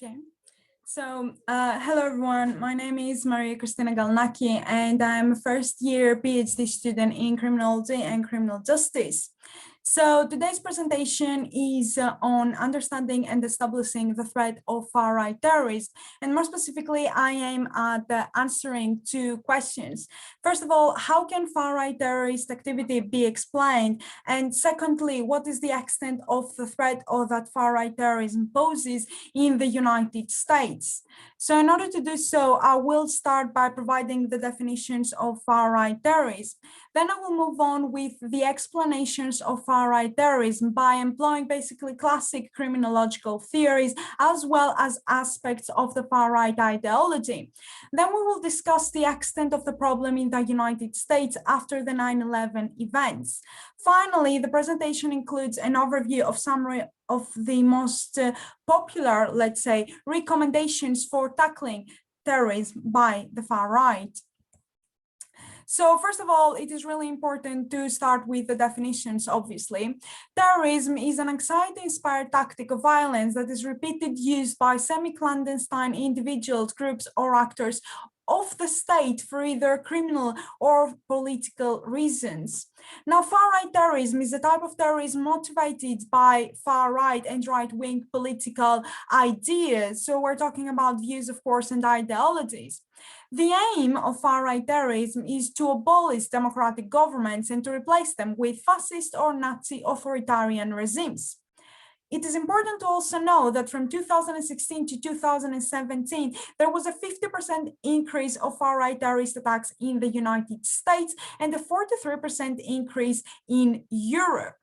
Okay. Hello everyone. My name is Christina Galanaki, and I'm a first-year PhD student in Criminology and Criminal Justice. So today's presentation is on understanding and establishing the threat of far-right terrorism. And more specifically, I aim at answering two questions. First of all, how can far-right terrorist activity be explained? And secondly, what is the extent of the threat of that far-right terrorism poses in the United States? So in order to do so, I will start by providing the definitions of far-right terrorism. Then I will move on with the explanations of far-right terrorism by employing basically classic criminological theories, as well as aspects of the far-right ideology. Then we will discuss the extent of the problem in the United States after the 9/11 events. Finally, the presentation includes an overview of summary of the most popular, let's say, recommendations for tackling terrorism by the far right. So first of all, it is really important to start with the definitions, obviously. Terrorism is an anxiety-inspired tactic of violence that is repeated use by semi-clandestine individuals, groups, or actors of the state for either criminal or political reasons. Now, far-right terrorism is a type of terrorism motivated by far-right and right-wing political ideas. So we're talking about views, of course, and ideologies. The aim of far-right terrorism is to abolish democratic governments and to replace them with fascist or Nazi authoritarian regimes. It is important to also know that from 2016 to 2017, there was a 50% increase of far-right terrorist attacks in the United States and a 43% increase in Europe,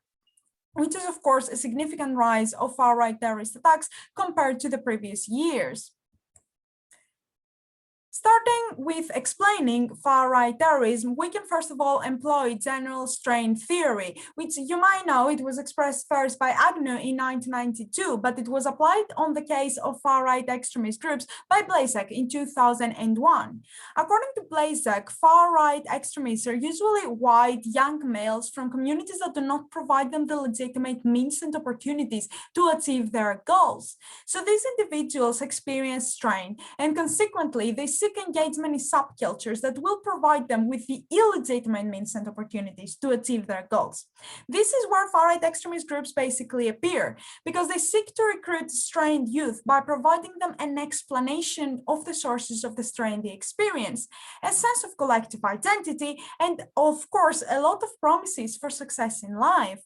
which is, of course, a significant rise of far-right terrorist attacks compared to the previous years. Starting with explaining far-right terrorism, we can first of all employ general strain theory, which you might know it was expressed first by Agnew in 1992, but it was applied on the case of far-right extremist groups by Blazek in 2001. According to Blazek, far-right extremists are usually white young males from communities that do not provide them the legitimate means and opportunities to achieve their goals. So these individuals experience strain, and consequently, they seek engagement in subcultures that will provide them with the illegitimate means and opportunities to achieve their goals. This is where far-right extremist groups basically appear, because they seek to recruit strained youth by providing them an explanation of the sources of the strain they experience, a sense of collective identity, and of course, a lot of promises for success in life.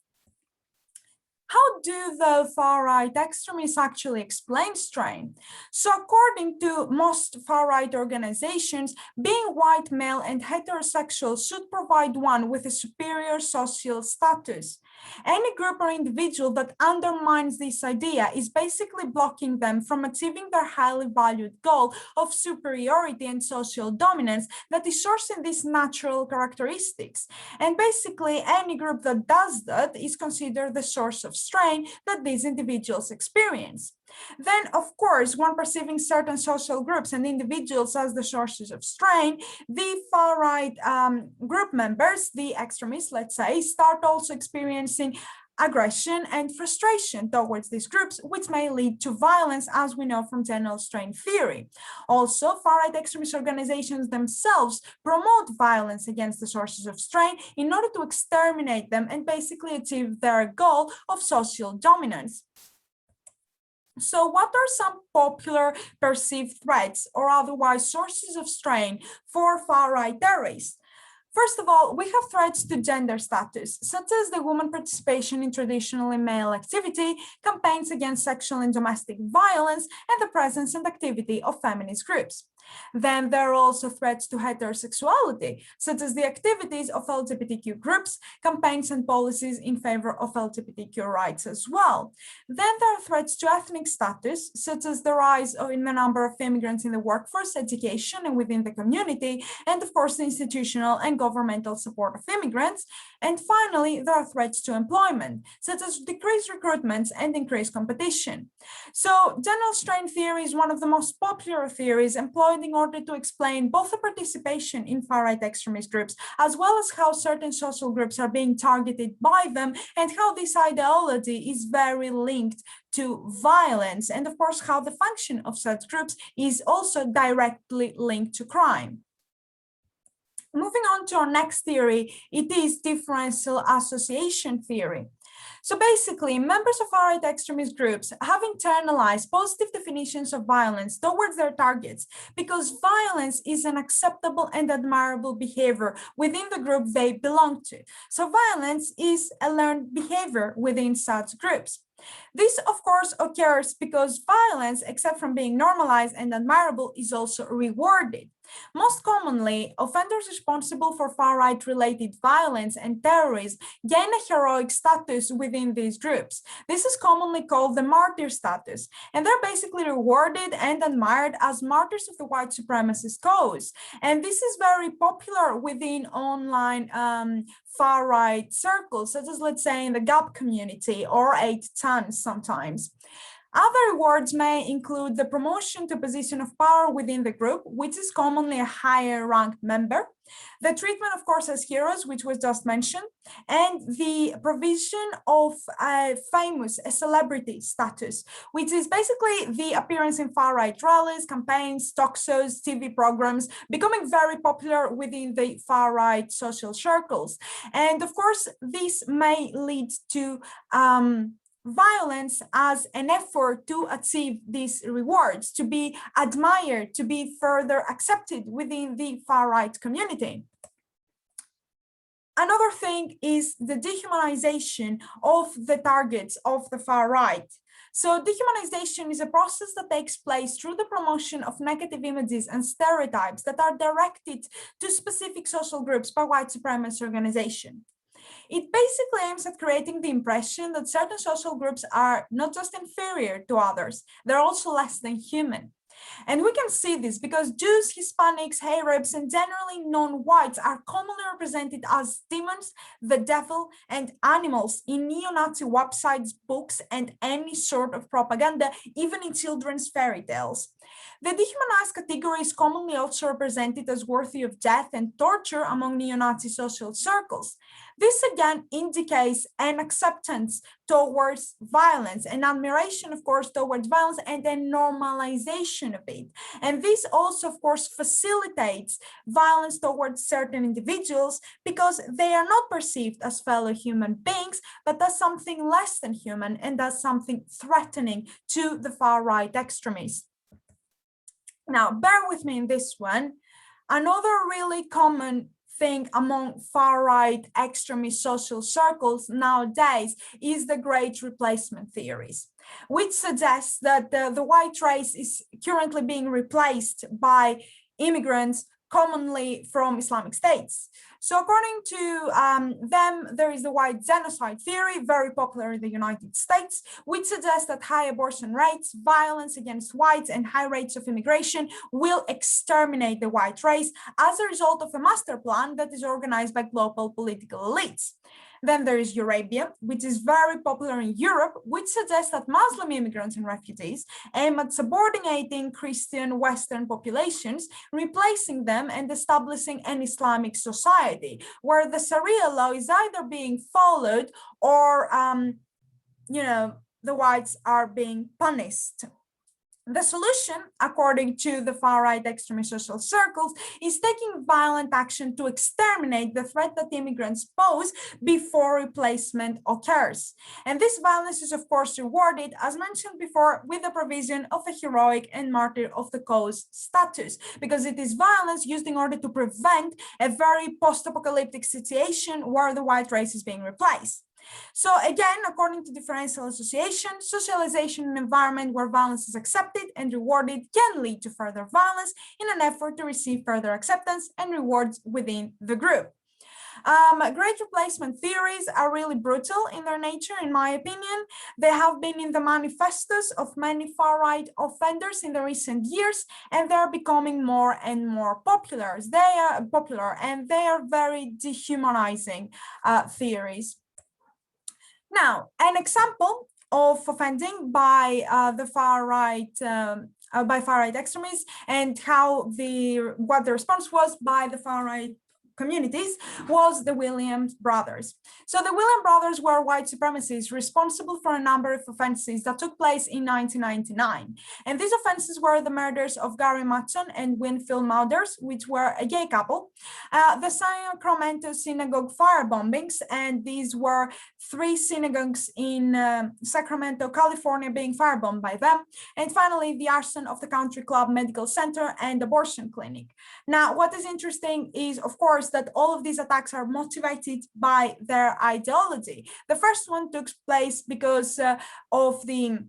How do the far-right extremists actually explain strain? So according to most far-right organizations, being white, male, and heterosexual should provide one with a superior social status. Any group or individual that undermines this idea is basically blocking them from achieving their highly valued goal of superiority and social dominance that is sourced in these natural characteristics. And basically, any group that does that is considered the source of strain that these individuals experience. Then, of course, when perceiving certain social groups and individuals as the sources of strain, the far-right group members, the extremists, let's say, start also experiencing aggression and frustration towards these groups, which may lead to violence, as we know from general strain theory. Also, far-right extremist organizations themselves promote violence against the sources of strain in order to exterminate them and basically achieve their goal of social dominance. So what are some popular perceived threats or otherwise sources of strain for far-right terrorists? First of all, we have threats to gender status, such as the woman participation in traditionally male activity, campaigns against sexual and domestic violence, and the presence and activity of feminist groups. Then there are also threats to heterosexuality, such as the activities of LGBTQ groups, campaigns and policies in favor of LGBTQ rights as well. Then there are threats to ethnic status, such as the rise in the number of immigrants in the workforce, education, and within the community, and of course the institutional and governmental support of immigrants. And finally, there are threats to employment, such as decreased recruitments and increased competition. So general strain theory is one of the most popular theories employed employed in order to explain both the participation in far-right extremist groups, as well as how certain social groups are being targeted by them, and how this ideology is very linked to violence, and of course how the function of such groups is also directly linked to crime. Moving on to our next theory, it is differential association theory. So basically, members of far-right extremist groups have internalized positive definitions of violence towards their targets because violence is an acceptable and admirable behavior within the group they belong to. So violence is a learned behavior within such groups. This, of course, occurs because violence, except from being normalized and admirable, is also rewarded. Most commonly, offenders responsible for far-right related violence and terrorism gain a heroic status within these groups. This is commonly called the martyr status, and they're basically rewarded and admired as martyrs of the white supremacist cause. And this is very popular within online far-right circles, such as, let's say, in the GAP community or 8chan sometimes. Other rewards may include the promotion to a position of power within the group, which is commonly a higher ranked member, the treatment, of course, as heroes, which was just mentioned, and the provision of a celebrity status, which is basically the appearance in far-right rallies, campaigns, talk shows, TV programs, becoming very popular within the far-right social circles. And of course, this may lead to violence as an effort to achieve these rewards, to be admired, to be further accepted within the far-right community. Another thing is the dehumanization of the targets of the far-right. So dehumanization is a process that takes place through the promotion of negative images and stereotypes that are directed to specific social groups by white supremacist organizations. It basically aims at creating the impression that certain social groups are not just inferior to others, they're also less than human. And we can see this because Jews, Hispanics, Arabs, and generally non-whites are commonly represented as demons, the devil, and animals in neo-Nazi websites, books, and any sort of propaganda, even in children's fairy tales. The dehumanized category is commonly also represented as worthy of death and torture among neo-Nazi social circles. This again indicates an acceptance towards violence, an admiration, of course, towards violence, and a normalization of it. And this also, of course, facilitates violence towards certain individuals because they are not perceived as fellow human beings, but as something less than human and as something threatening to the far-right extremists. Now, bear with me in this one. Another really common thing among far-right extremist social circles nowadays is the great replacement theories, which suggests that the white race is currently being replaced by immigrants commonly from Islamic states. So according to them, there is the white genocide theory, very popular in the United States, which suggests that high abortion rates, violence against whites, and high rates of immigration will exterminate the white race as a result of a master plan that is organized by global political elites. Then there is Eurabia, which is very popular in Europe, which suggests that Muslim immigrants and refugees aim at subordinating Christian Western populations, replacing them and establishing an Islamic society where the Sharia law is either being followed or, the whites are being punished. The solution, according to the far-right extremist social circles, is taking violent action to exterminate the threat that immigrants pose before replacement occurs. And this violence is, of course, rewarded, as mentioned before, with the provision of a heroic and martyr of the cause status, because it is violence used in order to prevent a very post-apocalyptic situation where the white race is being replaced. So again, according to differential association, socialization in an environment where violence is accepted and rewarded can lead to further violence in an effort to receive further acceptance and rewards within the group. Great replacement theories are really brutal in their nature, in my opinion. They have been in the manifestos of many far-right offenders in the recent years, and they're becoming more and more popular. They are very dehumanizing theories. Now, an example of offending by the far-right by far-right extremists, and what the response was by the far-right communities was the Williams brothers. So the Williams brothers were white supremacists responsible for a number of offenses that took place in 1999. And these offenses were the murders of Gary Matson and Winfield Mauders, which were a gay couple, the Sacramento synagogue fire bombings, and these were 3 synagogues in Sacramento, California being firebombed by them, and finally the arson of the Country Club Medical Center and abortion clinic. Now, what is interesting is, of course, that all of these attacks are motivated by their ideology. The first one took place because of the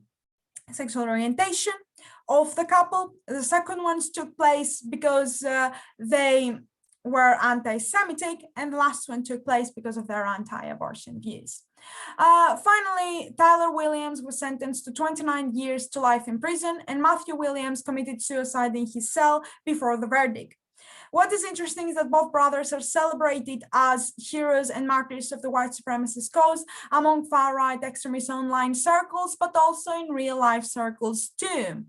sexual orientation of the couple. The second ones took place because they were anti-Semitic, and the last one took place because of their anti-abortion views. Finally, Tyler Williams was sentenced to 29 years to life in prison, and Matthew Williams committed suicide in his cell before the verdict. What is interesting is that both brothers are celebrated as heroes and martyrs of the white supremacist cause among far-right extremist online circles, but also in real-life circles too.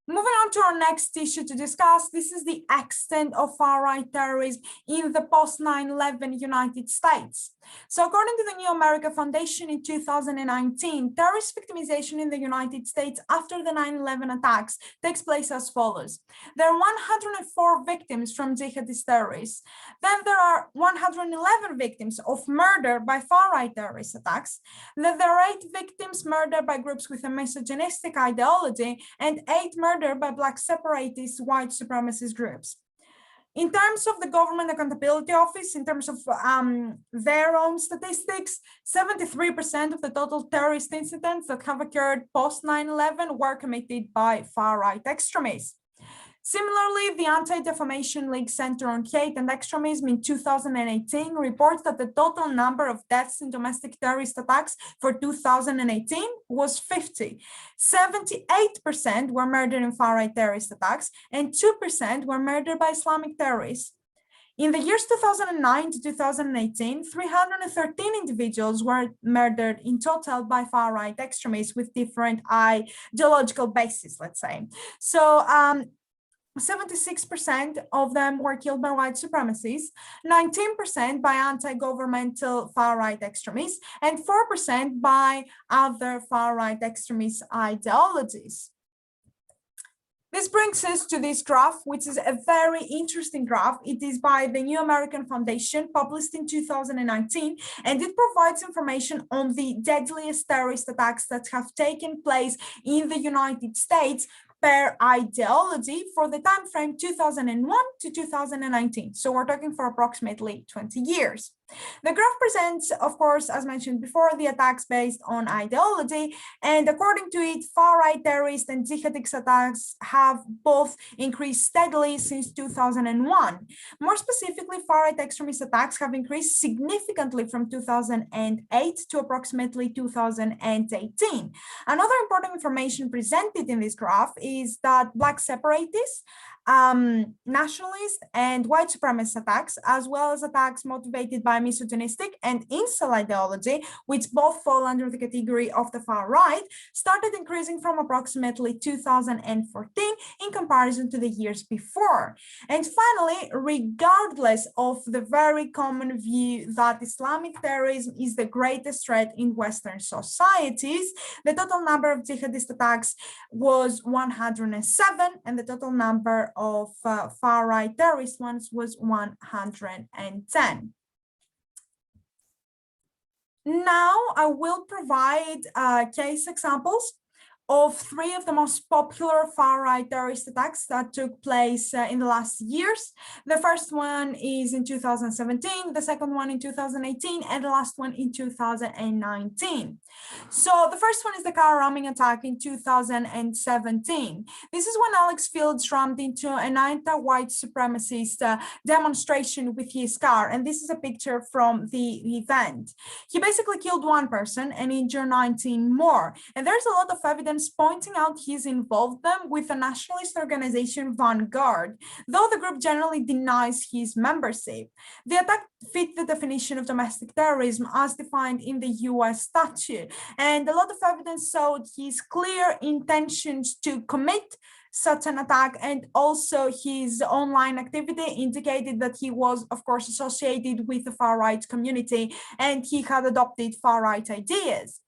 Moving on to our next issue to discuss, this is the extent of far-right terrorism in the post-9/11 United States. So according to the New America Foundation in 2019, terrorist victimization in the United States after the 9/11 attacks takes place as follows. There are 104 victims from jihadist terrorists. Then there are 111 victims of murder by far-right terrorist attacks. Then there are 8 victims murdered by groups with a misogynistic ideology, and 8 murdered by Black separatist white supremacist groups. In terms of the Government Accountability Office, in terms of their own statistics, 73% of the total terrorist incidents that have occurred post 9/11 were committed by far-right extremists. Similarly, the Anti-Defamation League Center on Hate and Extremism in 2018 reports that the total number of deaths in domestic terrorist attacks for 2018 was 50. 78% were murdered in far-right terrorist attacks, and 2% were murdered by Islamic terrorists. In the years 2009 to 2018, 313 individuals were murdered in total by far-right extremists with different ideological bases, let's say. So, 76% of them were killed by white supremacists, 19% by anti-governmental far-right extremists, and 4% by other far-right extremist ideologies. This brings us to this graph, which is a very interesting graph. It is by the New American Foundation, published in 2019, and it provides information on the deadliest terrorist attacks that have taken place in the United States per ideology for the time frame 2001 to 2019. So we're talking for approximately 20 years. The graph presents, of course, as mentioned before, the attacks based on ideology, and according to it, far-right terrorist and jihadist attacks have both increased steadily since 2001. More specifically, far-right extremist attacks have increased significantly from 2008 to approximately 2018. Another important information presented in this graph is that Black separatists, nationalist and white supremacist attacks, as well as attacks motivated by misogynistic and incel ideology, which both fall under the category of the far right, started increasing from approximately 2014 in comparison to the years before. And finally, regardless of the very common view that Islamic terrorism is the greatest threat in Western societies, the total number of jihadist attacks was 107, and the total number of far-right terrorist ones was 110. Now I will provide case examples of 3 of the most popular far-right terrorist attacks that took place in the last years. The first one is in 2017, the second one in 2018, and the last one in 2019. So the first one is the car ramming attack in 2017. This is when Alex Fields rammed into an anti-white supremacist demonstration with his car, and this is a picture from the event. He basically killed 1 person and injured 19 more, and there's a lot of evidence evidence pointing out his involvement with the nationalist organization Vanguard, though the group generally denies his membership. The attack fit the definition of domestic terrorism as defined in the US statute, and a lot of evidence showed his clear intentions to commit such an attack, and also his online activity indicated that he was, of course, associated with the far-right community and he had adopted far-right ideas.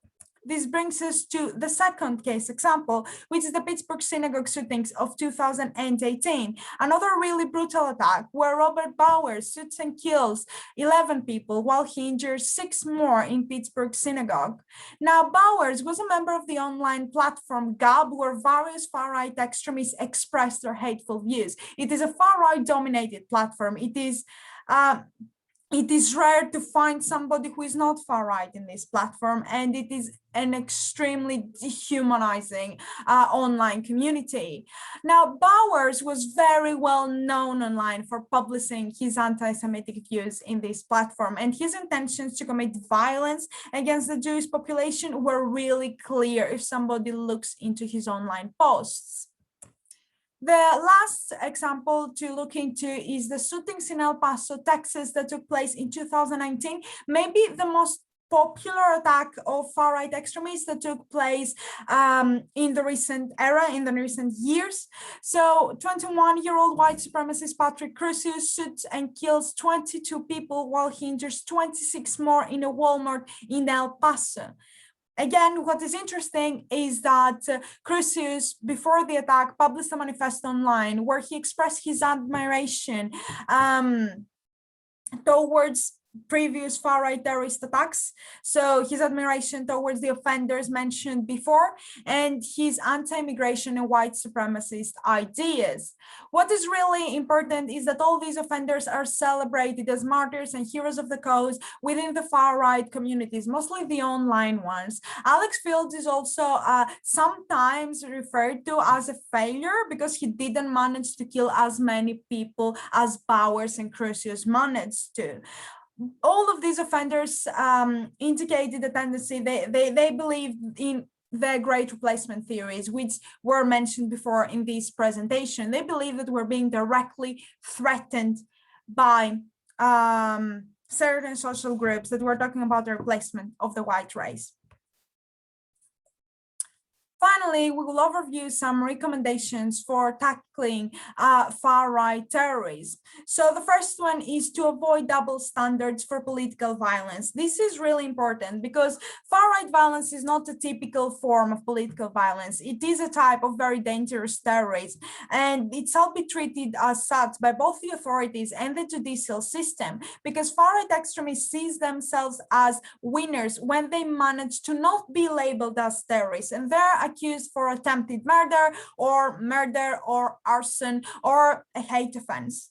This brings us to the second case example, which is the Pittsburgh synagogue shootings of 2018. Another really brutal attack where Robert Bowers shoots and kills 11 people while he injures 6 more in Pittsburgh synagogue. Now, Bowers was a member of the online platform Gab, where various far-right extremists express their hateful views. It is a far-right dominated platform. It is rare to find somebody who is not far right in this platform, and it is an extremely dehumanizing online community. Now, Bowers was very well known online for publishing his anti-Semitic views in this platform, and his intentions to commit violence against the Jewish population were really clear if somebody looks into his online posts. The last example to look into is the shootings in El Paso, Texas, that took place in 2019, maybe the most popular attack of far-right extremists that took place in the recent era, in the recent years. So 21-year-old white supremacist Patrick Crusius shoots and kills 22 people while he injures 26 more in a Walmart in El Paso. Again, what is interesting is that Crusius, before the attack, published a manifesto online where he expressed his admiration towards previous far-right terrorist attacks. So his admiration towards the offenders mentioned before, and his anti-immigration and white supremacist ideas. What is really important is that all these offenders are celebrated as martyrs and heroes of the cause within the far-right communities, mostly the online ones. Alex Fields is also sometimes referred to as a failure because he didn't manage to kill as many people as Bowers and Crusius managed to. All of these offenders indicated a tendency, they believed in the great replacement theories, which were mentioned before in this presentation. They believe that we're being directly threatened by certain social groups, that we're talking about the replacement of the white race. Finally, we will overview some recommendations for tackling far-right terrorism. So the first one is to avoid double standards for political violence. This is really important because far-right violence is not a typical form of political violence. It is a type of very dangerous terrorism, and it shall be treated as such by both the authorities and the judicial system, because far-right extremists see themselves as winners when they manage to not be labeled as terrorists, and they're accused for attempted murder or arson or a hate offense.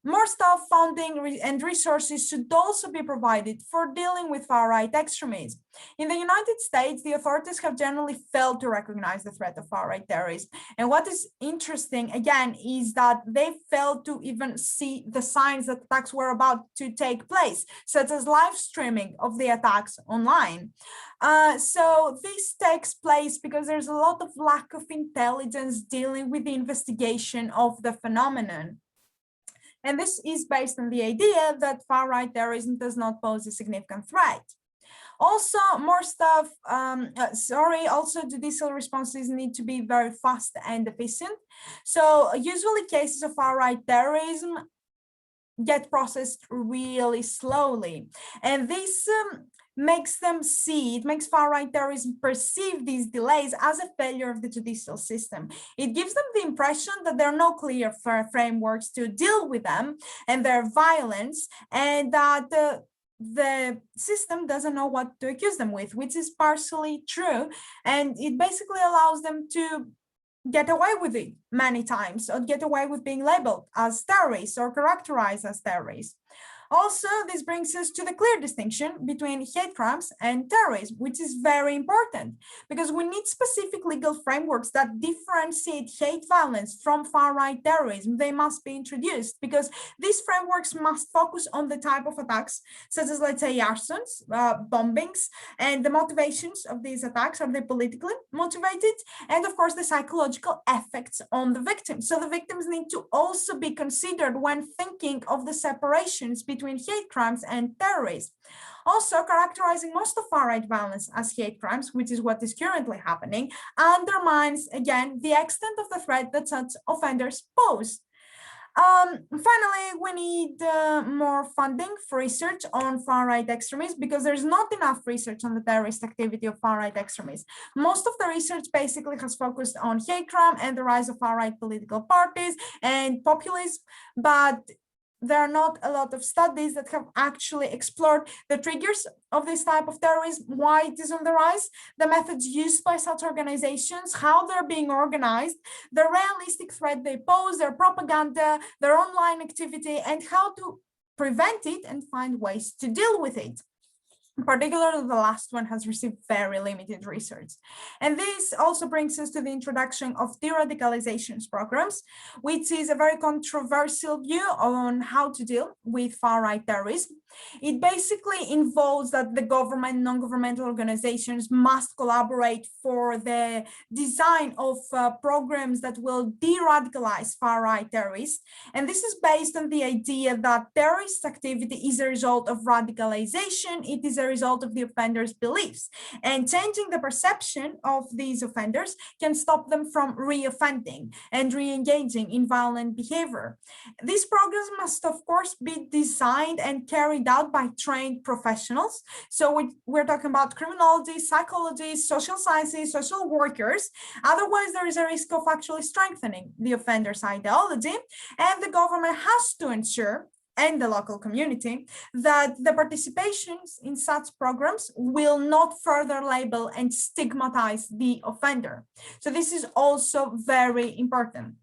More staff, funding, and resources should also be provided for dealing with far-right extremism. In the United States, the authorities have generally failed to recognize the threat of far-right terrorism. And what is interesting, again, is that they failed to even see the signs that attacks were about to take place, such as live streaming of the attacks online. So this takes place because there's a lot of lack of intelligence dealing with the investigation of the phenomenon. And this is based on the idea that far-right terrorism does not pose a significant threat. Also, also judicial responses need to be very fast and efficient. So usually cases of far-right terrorism get processed really slowly. And this makes far-right terrorism perceive these delays as a failure of the judicial system. It gives them the impression that there are no clear frameworks to deal with them and their violence, and that the system doesn't know what to accuse them with, which is partially true. And it basically allows them to get away with it many times, or get away with being labeled as terrorists or characterized as terrorists. Also, this brings us to the clear distinction between hate crimes and terrorism, which is very important because we need specific legal frameworks that differentiate hate violence from far-right terrorism. They must be introduced because these frameworks must focus on the type of attacks, such as, let's say, arsons, bombings, and the motivations of these attacks. Are they politically motivated? And of course, the psychological effects on the victims. So the victims need to also be considered when thinking of the separations between hate crimes and terrorism. Also, characterizing most of far-right violence as hate crimes, which is what is currently happening, undermines, again, the extent of the threat that such offenders pose. Finally, we need more funding for research on far-right extremism because there's not enough research on the terrorist activity of far-right extremism. Most of the research basically has focused on hate crime and the rise of far-right political parties and populism, but there are not a lot of studies that have actually explored the triggers of this type of terrorism, why it is on the rise, the methods used by such organizations, how they're being organized, the realistic threat they pose, their propaganda, their online activity, and how to prevent it and find ways to deal with it. Particularly the last one has received very limited research. And this also brings us to the introduction of de-radicalization programs, which is a very controversial view on how to deal with far-right terrorism. It basically involves that the government, non-governmental organizations must collaborate for the design of programs that will de-radicalize far-right terrorists. And this is based on the idea that terrorist activity is a result of radicalization. It is a result of the offender's beliefs, and changing the perception of these offenders can stop them from re-offending and re-engaging in violent behavior. These programs must, of course, be designed and carried out by trained professionals. So we're talking about criminology, psychology, social sciences, social workers. Otherwise, there is a risk of actually strengthening the offender's ideology, and the government has to ensure, and the local community, that the participations in such programs will not further label and stigmatize the offender. So this is also very important.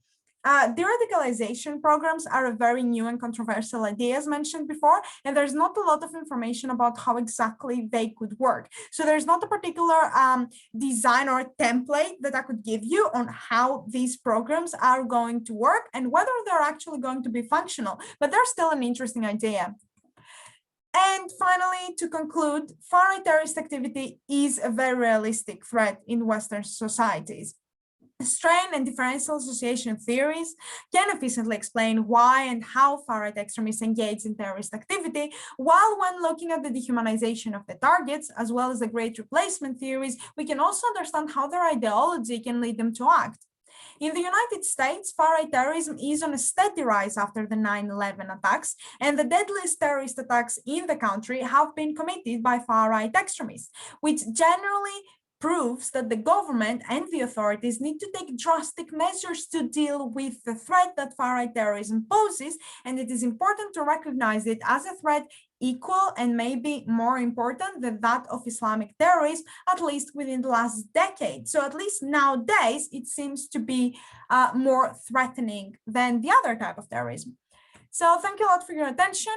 De-radicalization programs are a very new and controversial idea, as mentioned before, and there's not a lot of information about how exactly they could work. So there's not a particular design or template that I could give you on how these programs are going to work and whether they're actually going to be functional, but they're still an interesting idea. And finally, to conclude, far-right terrorist activity is a very realistic threat in Western societies. Strain and differential association theories can efficiently explain why and how far-right extremists engage in terrorist activity, while when looking at the dehumanization of the targets, as well as the great replacement theories, we can also understand how their ideology can lead them to act. In the United States, far-right terrorism is on a steady rise after the 9/11 attacks, and the deadliest terrorist attacks in the country have been committed by far-right extremists, which generally proves that the government and the authorities need to take drastic measures to deal with the threat that far-right terrorism poses, and it is important to recognize it as a threat equal and maybe more important than that of Islamic terrorism, at least within the last decade. So at least nowadays, it seems to be more threatening than the other type of terrorism. So thank you a lot for your attention.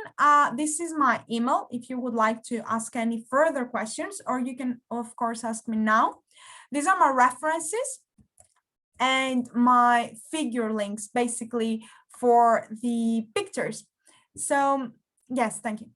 This is my email if you would like to ask any further questions, or you can, of course, ask me now. These are my references and my figure links, basically, for the pictures. So yes, thank you.